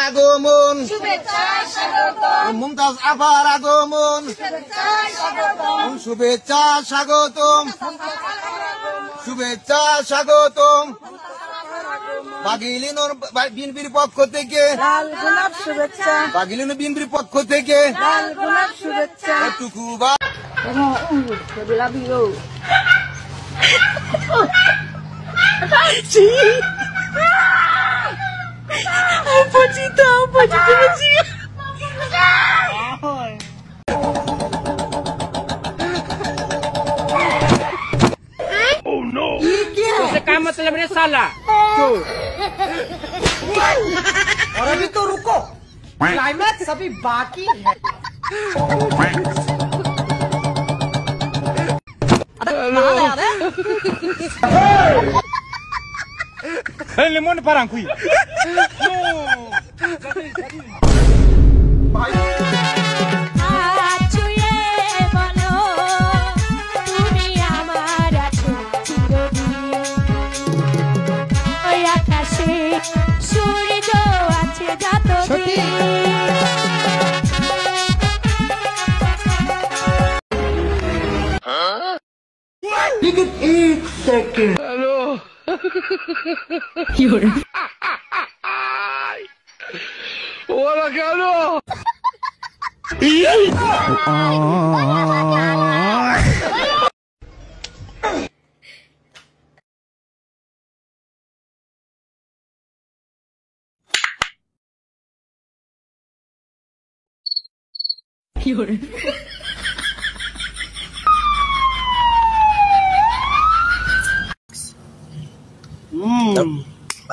আগমন মুমতাজ আপার আগমন শুভেচ্ছা স্বাগতম শুভেচ্ছা স্বাগতম বাগিলিনোর বিএনপির পক্ষ থেকে লাল গোলাপ শুভেচ্ছা বাগিলিনো বিএনপির পক্ষ থেকে লাল গোলাপ শুভেচ্ছা টুকু বা Oh no! उसका मतलब है साला। और अभी तो रुको, क्लाइमैक्स अभी बाकी है। Lemon parang kui. Take it 8 seconds. Hello. Hola, Carlos.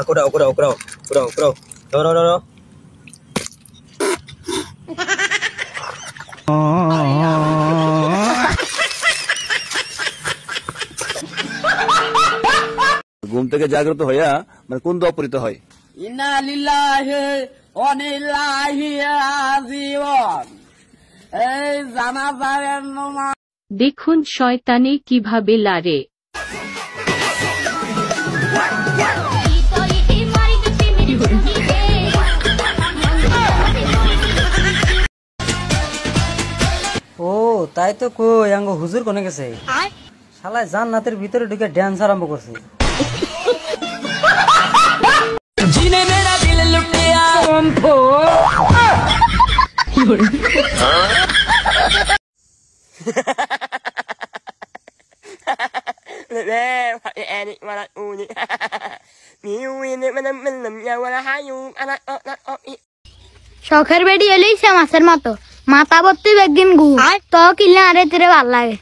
Aku dah. Dah. ঘুম থেকে জাগ্রত হইয়া মানে কোন দোয়া পড়িতে হয়? ইন্না লিল্লাহি ওয়া ইন্না ইলাইহি রাজিউন। এই জানাজার নামাজ দেখুন শয়তানি কিভাবে লারে। ও তাই তো কই আঙ্গ হুজুর কোনে গেছে শালায় জান্নাতের ভিতরে ঢুকে ড্যান্স আরম্ভ করছে জিনে মেরা দিল লুটিয়া কম্পো শখের বেডি এলেই সে মাছের মতো মাথা ভর্তি বেগিন গু তো কিনলে আরে তেরে ভাল লাগে